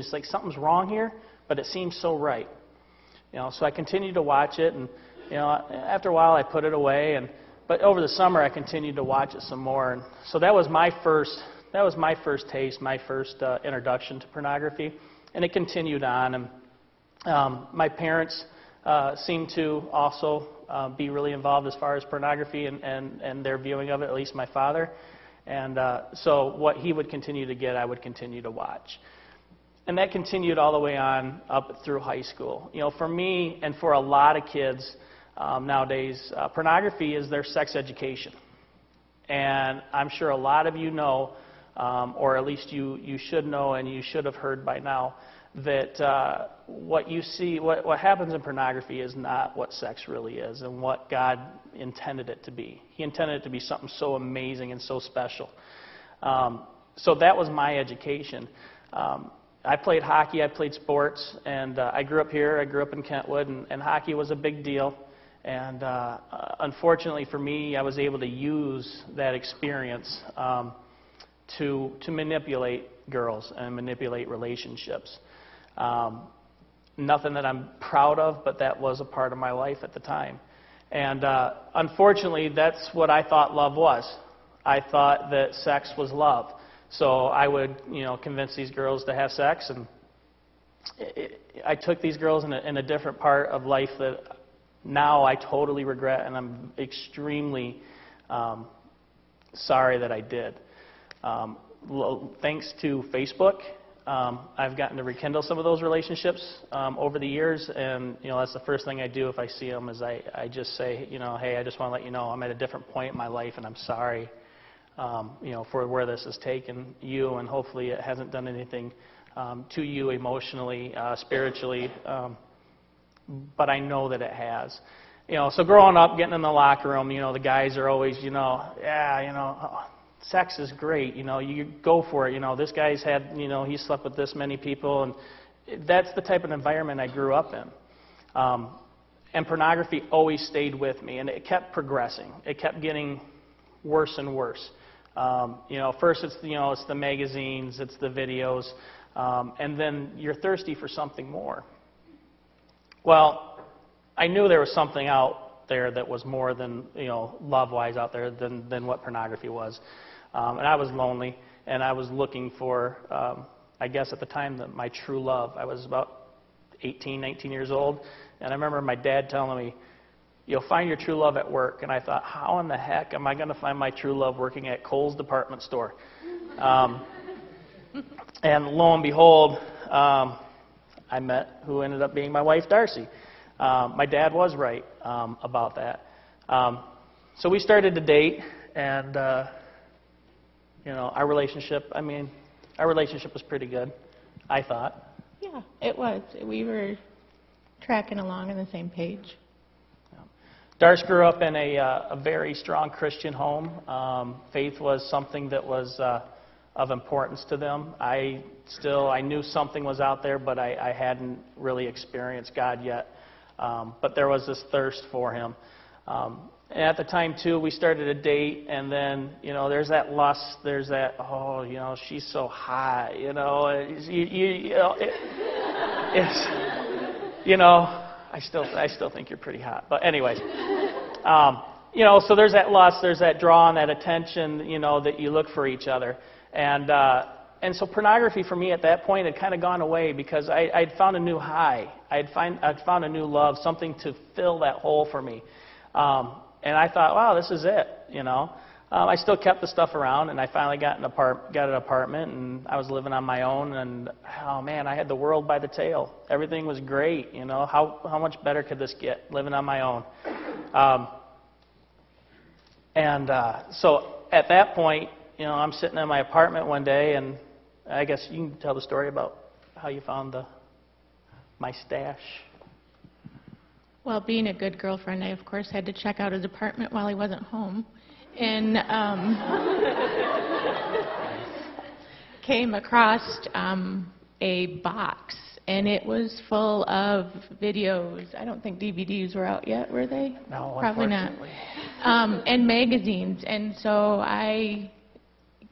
It's like something's wrong here, but it seems so right. So I continued to watch it, and after a while I put it away, but over the summer I continued to watch it some more, and so that was my first taste, my first introduction to pornography, and it continued on. And my parents seemed to also be really involved as far as pornography and their viewing of it, at least my father. And so what he would continue to get, I would continue to watch. And that continued all the way on up through high school. For me and for a lot of kids nowadays, pornography is their sex education. And I'm sure a lot of you know, or at least you should know and you should have heard by now, that what you see, what happens in pornography is not what sex really is and what God intended it to be. He intended it to be something so amazing and so special. So that was my education. I played hockey, I played sports, and I grew up here, I grew up in Kentwood, and hockey was a big deal. And unfortunately for me, I was able to use that experience to manipulate girls and manipulate relationships. Nothing that I'm proud of, but that was a part of my life at the time. And unfortunately, that's what I thought love was. I thought that sex was love. So I would, convince these girls to have sex, and I took these girls in a different part of life that now I totally regret, and I'm extremely sorry that I did. Thanks to Facebook, I've gotten to rekindle some of those relationships over the years, and that's the first thing I do if I see them is I just say, hey, I just want to let you know I'm at a different point in my life, and I'm sorry, for where this has taken you, and hopefully it hasn't done anything to you emotionally, spiritually, but I know that it has. So growing up, getting in the locker room, the guys are always, sex is great, you go for it, this guy's had, he slept with this many people, and that's the type of environment I grew up in. And pornography always stayed with me, and it kept progressing. It kept getting worse and worse. First it's the magazines, it's the videos, and then you're thirsty for something more. Well, I knew there was something out there that was more than, love-wise out there than what pornography was. And I was lonely, and I was looking for, I guess at the time, my true love. I was about 18, 19 years old, and I remember my dad telling me, you'll find your true love at work. And I thought, how in the heck am I going to find my true love working at Kohl's department store? And lo and behold, I met who ended up being my wife, Darcy. My dad was right about that. So we started to date, and our relationship was pretty good, I thought. Yeah, it was. We were tracking along on the same page. Darce grew up in a very strong Christian home. Faith was something that was of importance to them. I knew something was out there, but I hadn't really experienced God yet. But there was this thirst for Him. And at the time, too, we started a date, and then, there's that lust, there's that, she's so hot, I still think you're pretty hot. But anyways, so there's that lust, there's that draw and that attention, that you look for each other. And so pornography for me at that point had kind of gone away because I'd found a new high. I'd found a new love, something to fill that hole for me. And I thought, wow, this is it, I still kept the stuff around, and I finally got an apartment, and I was living on my own, and oh man, I had the world by the tail. Everything was great, How much better could this get, living on my own? So at that point, I'm sitting in my apartment one day, and I guess you can tell the story about how you found my stash. Well, being a good girlfriend, I, of course, had to check out his apartment while he wasn't home. And came across a box, and it was full of videos. I don't think DVDs were out yet, were they? No, probably not. Unfortunately. And magazines. And so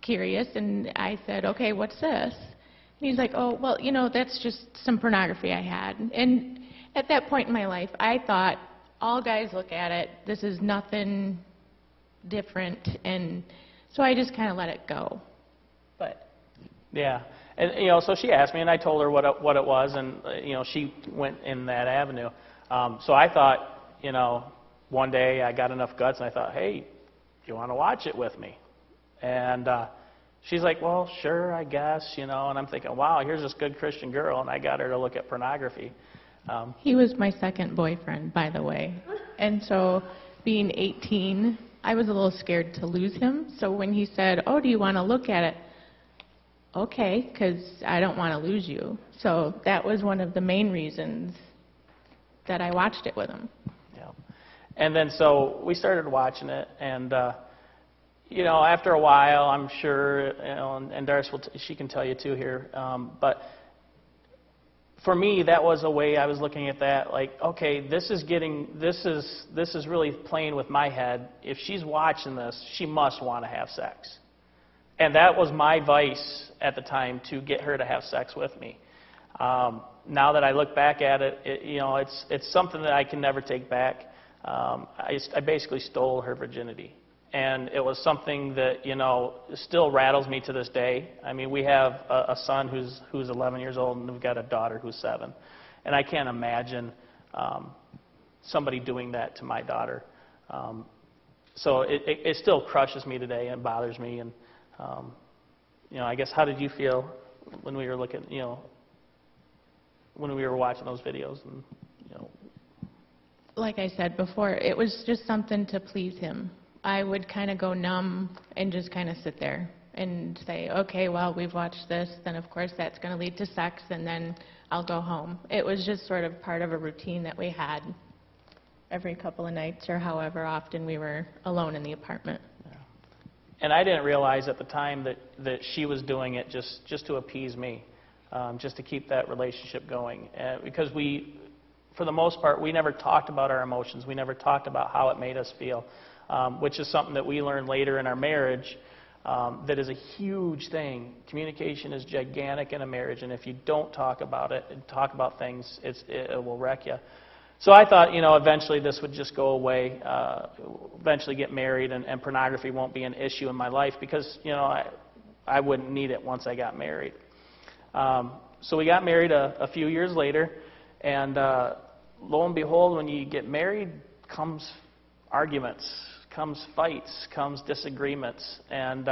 curious, and I said, okay, what's this? He's like, oh, well, that's just some pornography I had. And at that point in my life, I thought, all guys look at it. This is nothing different. And so I just kind of let it go. But yeah. And, so she asked me, and I told her what it was, and, she went in that avenue. So I thought, one day I got enough guts, and I thought, hey, do you want to watch it with me? And she's like, well, sure, I guess, and I'm thinking, wow, here's this good Christian girl, and I got her to look at pornography. He was my second boyfriend, by the way. And so being 18, I was a little scared to lose him. So when he said, oh, do you want to look at it? Okay, because I don't want to lose you. So that was one of the main reasons that I watched it with him. Yeah. And then so we started watching it, and after a while, I'm sure, and Darcy she can tell you too here, but for me, that was a way I was looking at that, like, okay, this is really playing with my head. If she's watching this, she must want to have sex. And that was my vice at the time, to get her to have sex with me. Now that I look back at it, it's something that I can never take back. I basically stole her virginity. And it was something that, still rattles me to this day. I mean, we have a son who's 11 years old, and we've got a daughter who's 7. And I can't imagine somebody doing that to my daughter. So it still crushes me today and bothers me. And, I guess, how did you feel when we were looking, when we were watching those videos? And, Like I said before, it was just something to please him. I would kind of go numb and just kind of sit there and say, okay, well, we've watched this, then of course that's going to lead to sex, and then I'll go home. It was just sort of part of a routine that we had every couple of nights, or however often we were alone in the apartment. Yeah. And I didn't realize at the time that she was doing it just to appease me, just to keep that relationship going. Because for the most part, we never talked about our emotions. We never talked about how it made us feel. Which is something that we learned later in our marriage, that is a huge thing. Communication is gigantic in a marriage, and if you don't talk about it and talk about things, it will wreck you. So I thought, eventually this would just go away, eventually get married, and pornography won't be an issue in my life, because, I wouldn't need it once I got married. So we got married a few years later, and lo and behold, when you get married, comes arguments, comes fights, comes disagreements, and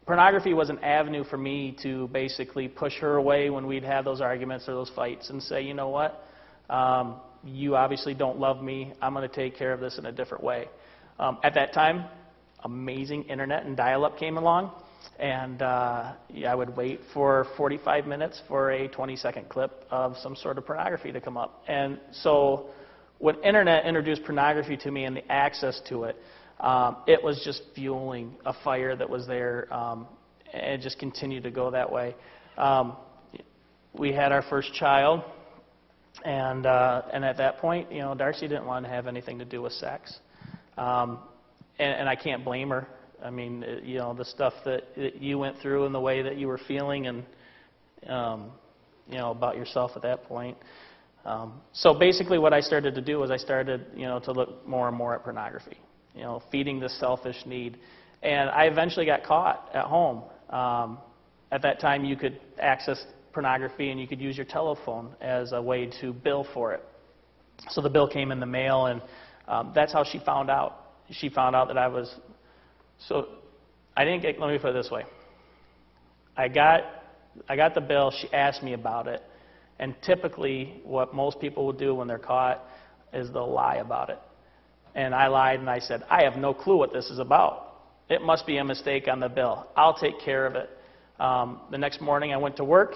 pornography was an avenue for me to basically push her away when we'd have those arguments or those fights, and say, you know what, you obviously don't love me, I'm going to take care of this in a different way. At that time, amazing internet and dial-up came along, and I would wait for 45 minutes for a 20-second clip of some sort of pornography to come up. And so when internet introduced pornography to me and the access to it, it was just fueling a fire that was there, and it just continued to go that way. We had our first child, and at that point, Darcy didn't want to have anything to do with sex, and I can't blame her. I mean, the stuff that you went through and the way that you were feeling, and about yourself at that point. So basically what I started to do was I started, to look more and more at pornography, feeding this selfish need. And I eventually got caught at home. At that time, you could access pornography and you could use your telephone as a way to bill for it. So the bill came in the mail, and that's how she found out. She found out that I was, so I didn't get, let me put it this way. I got the bill, she asked me about it. And typically, what most people will do when they're caught is they'll lie about it. And I lied, and I said, I have no clue what this is about. It must be a mistake on the bill. I'll take care of it. The next morning, I went to work,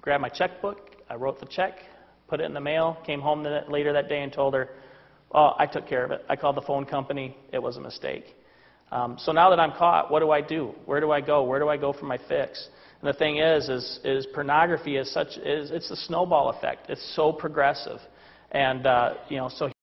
grabbed my checkbook, I wrote the check, put it in the mail, came home later that day and told her, oh, I took care of it. I called the phone company. It was a mistake. So now that I'm caught, what do I do? Where do I go? Where do I go for my fix? And the thing is pornography it's a snowball effect. It's so progressive. And, so